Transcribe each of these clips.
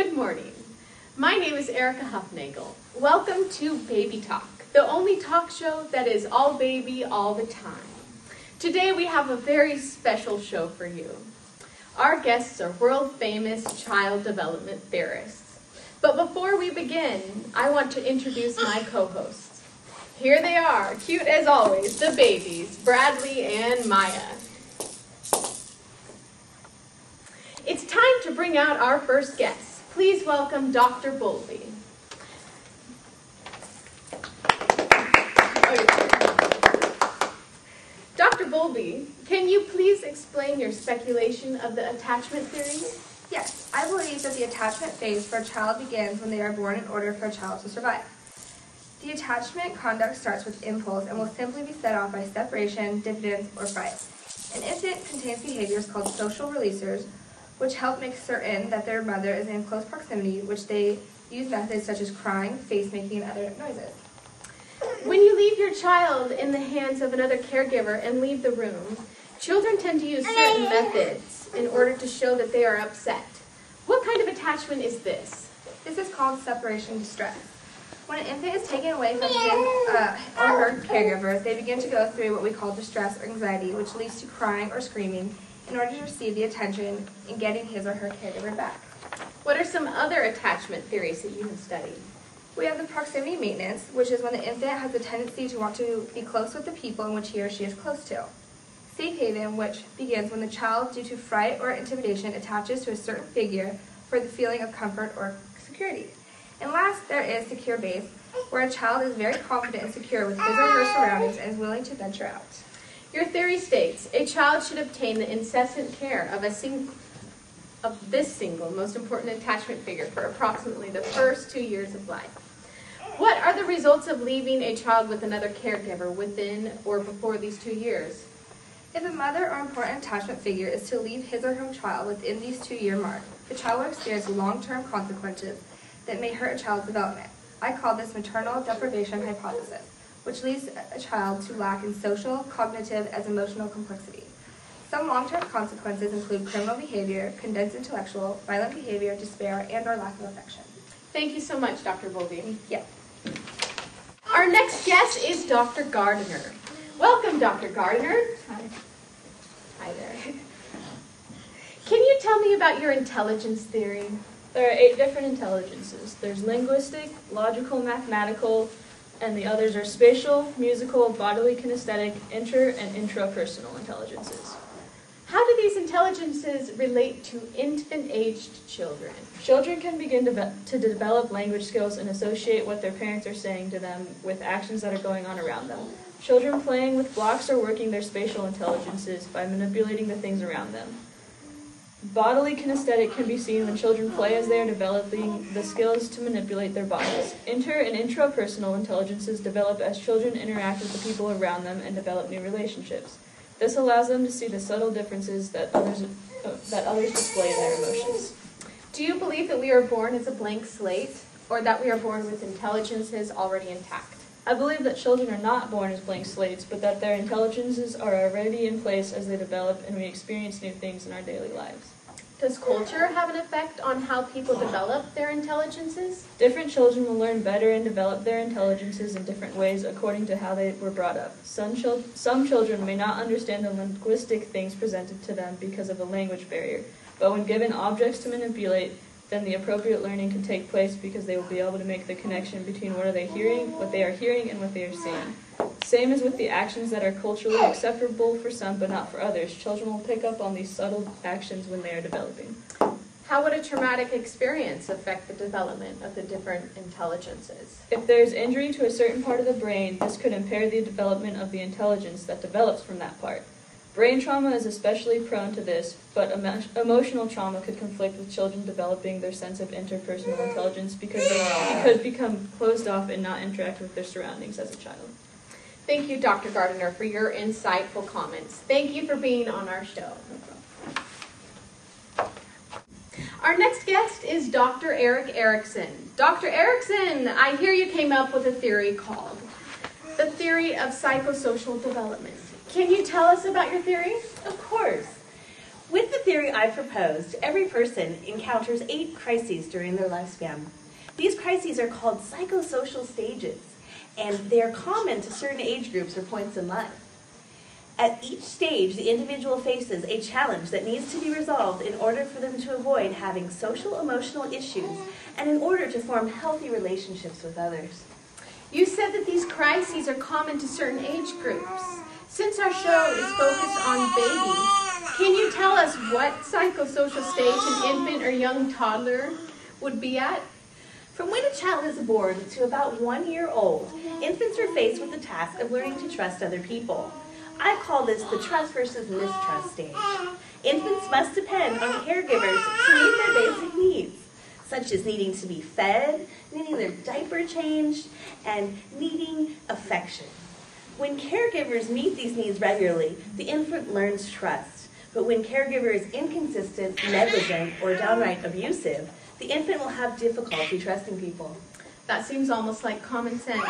Good morning. My name is Erica Huffnagel. Welcome to Baby Talk, the only talk show that is all baby all the time. Today we have a very special show for you. Our guests are world-famous child development theorists. But before we begin, I want to introduce my co-hosts. Here they are, cute as always, the babies, Bradley and Maya. It's time to bring out our first guest. Please welcome Dr. Bowlby. Dr. Bowlby, can you please explain your speculation of the attachment theory? Yes, I believe that the attachment phase for a child begins when they are born in order for a child to survive. The attachment conduct starts with impulse and will simply be set off by separation, diffidence, or fright. An infant contains behaviors called social releasers, which help make certain that their mother is in close proximity, which they use methods such as crying, face-making, and other noises. When you leave your child in the hands of another caregiver and leave the room, children tend to use certain methods in order to show that they are upset. What kind of attachment is this? This is called separation distress. When an infant is taken away from his or her caregiver, they begin to go through what we call distress or anxiety, which leads to crying or screaming in order to receive the attention in getting his or her caregiver back. What are some other attachment theories that you have studied? We have the proximity maintenance, which is when the infant has a tendency to want to be close with the people in which he or she is close to. Safe haven, which begins when the child, due to fright or intimidation, attaches to a certain figure for the feeling of comfort or security. And last, there is secure base, where a child is very confident and secure with his or her surroundings and is willing to venture out. Your theory states a child should obtain the incessant care of this single most important attachment figure for approximately the first 2 years of life. What are the results of leaving a child with another caregiver within or before these 2 years? If a mother or important attachment figure is to leave his or her child within these 2-year mark, the child will experience long-term consequences that may hurt a child's development. I call this maternal deprivation hypothesis, which leads a child to lack in social, cognitive, as emotional complexity. Some long-term consequences include criminal behavior, condensed intellectual, violent behavior, despair, and or lack of affection. Thank you so much, Dr. Bowlby. Yeah. Our next guest is Dr. Gardiner. Welcome, Dr. Gardiner. Hi. Hi there. Can you tell me about your intelligence theory? There are 8 different intelligences. There's linguistic, logical, mathematical, and the others are spatial, musical, bodily kinesthetic, inter- and intrapersonal intelligences. How do these intelligences relate to infant-aged children? Children can begin to develop language skills and associate what their parents are saying to them with actions that are going on around them. Children playing with blocks are working their spatial intelligences by manipulating the things around them. Bodily kinesthetic can be seen when children play as they are developing the skills to manipulate their bodies. Inter- and intrapersonal intelligences develop as children interact with the people around them and develop new relationships. This allows them to see the subtle differences that others display in their emotions. Do you believe that we are born as a blank slate, or that we are born with intelligences already intact? I believe that children are not born as blank slates, but that their intelligences are already in place as they develop and we experience new things in our daily lives. Does culture have an effect on how people develop their intelligences? Different children will learn better and develop their intelligences in different ways according to how they were brought up. Some children may not understand the linguistic things presented to them because of a language barrier, but when given objects to manipulate, then the appropriate learning can take place because they will be able to make the connection between what they are hearing, and what they are seeing. Same as with the actions that are culturally acceptable for some but not for others. Children will pick up on these subtle actions when they are developing. How would a traumatic experience affect the development of the different intelligences? If there is injury to a certain part of the brain, this could impair the development of the intelligence that develops from that part. Brain trauma is especially prone to this, but emotional trauma could conflict with children developing their sense of interpersonal intelligence because they could become closed off and not interact with their surroundings as a child. Thank you, Dr. Gardiner, for your insightful comments. Thank you for being on our show. Our next guest is Dr. Eric Erickson. Dr. Erickson, I hear you came up with a theory called the theory of psychosocial development. Can you tell us about your theory? Of course. With the theory I proposed, every person encounters 8 crises during their lifespan. These crises are called psychosocial stages, and they are common to certain age groups or points in life. At each stage, the individual faces a challenge that needs to be resolved in order for them to avoid having social emotional issues and in order to form healthy relationships with others. You said that these crises are common to certain age groups. Since our show is focused on babies, can you tell us what psychosocial stage an infant or young toddler would be at? From when a child is born to about 1 year old, infants are faced with the task of learning to trust other people. I call this the trust versus mistrust stage. Infants must depend on caregivers to meet their basic needs, such as needing to be fed, needing their diaper changed, and needing affection. When caregivers meet these needs regularly, the infant learns trust. But when caregiver is inconsistent, negligent, or downright abusive, the infant will have difficulty trusting people. That seems almost like common sense.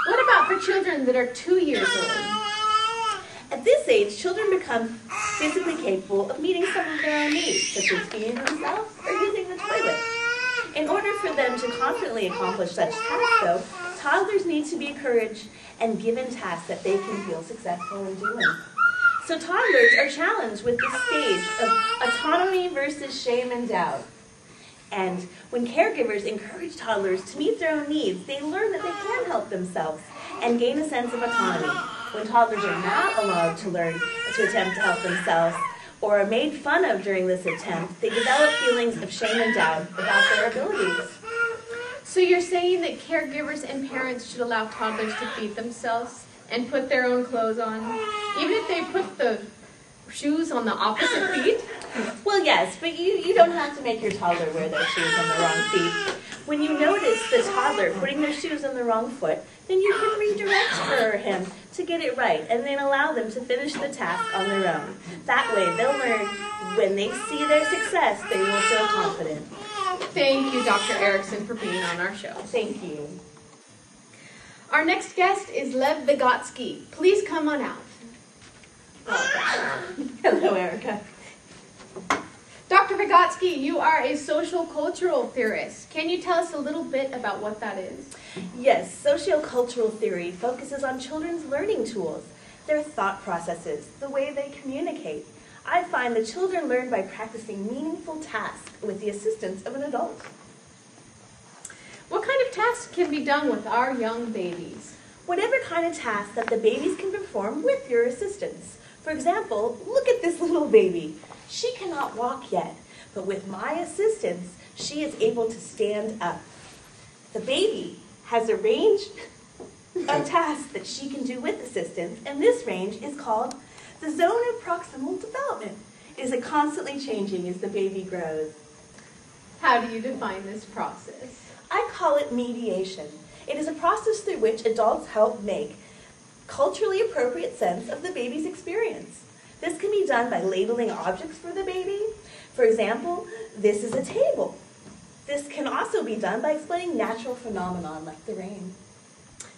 What about for children that are 2 years old? At this age, children become physically capable of meeting some of their own needs, such as feeding themselves or using the toilet. In order for them to confidently accomplish such tasks, though, toddlers need to be encouraged and given tasks that they can feel successful in doing. So toddlers are challenged with this stage of autonomy versus shame and doubt. And when caregivers encourage toddlers to meet their own needs, they learn that they can help themselves and gain a sense of autonomy. When toddlers are not allowed to learn to attempt to help themselves or are made fun of during this attempt, they develop feelings of shame and doubt about their abilities. So you're saying that caregivers and parents should allow toddlers to feed themselves and put their own clothes on, even if they put the shoes on the opposite feet? Well, yes, but you don't have to make your toddler wear their shoes on the wrong feet. When you notice the toddler putting their shoes on the wrong foot, then you can redirect her or him to get it right and then allow them to finish the task on their own. That way, they'll learn when they see their success, they will feel confident. Thank you, Dr. Erickson, for being on our show. Thank you. Our next guest is Lev Vygotsky. Please come on out. Hello, Erica. Dr. Vygotsky, you are a social cultural theorist. Can you tell us a little bit about what that is? Yes, sociocultural theory focuses on children's learning tools, their thought processes, the way they communicate. I find that children learn by practicing meaningful tasks with the assistance of an adult. What kind of tasks can be done with our young babies? Whatever kind of task that the babies can perform with your assistance. For example, look at this little baby. She cannot walk yet, but with my assistance, she is able to stand up. The baby has a range of tasks that she can do with assistance, and this range is called the zone of proximal development. It is constantly changing as the baby grows. How do you define this process? I call it mediation. It is a process through which adults help make culturally appropriate sense of the baby's experience. This can be done by labeling objects for the baby. For example, this is a table. This can also be done by explaining natural phenomena like the rain.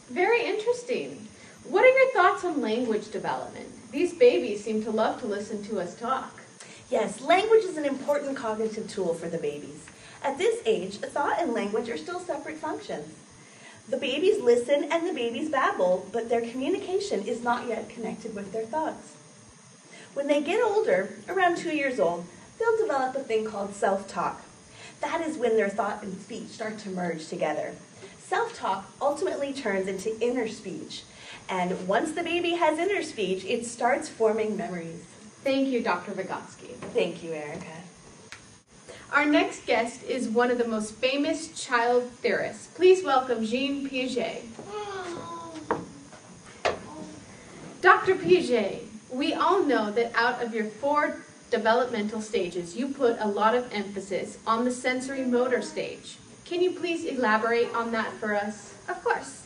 Very interesting. What are your thoughts on language development? These babies seem to love to listen to us talk. Yes, language is an important cognitive tool for the babies. At this age, thought and language are still separate functions. The babies listen and the babies babble, but their communication is not yet connected with their thoughts. When they get older, around 2 years old, they'll develop a thing called self-talk. That is when their thought and speech start to merge together. Self-talk ultimately turns into inner speech. And once the baby has inner speech, it starts forming memories. Thank you, Dr. Vygotsky. Thank you, Erica. Our next guest is one of the most famous child theorists. Please welcome Jean Piaget. Dr. Piaget, we all know that out of your 4 developmental stages, you put a lot of emphasis on the sensory motor stage. Can you please elaborate on that for us? Of course.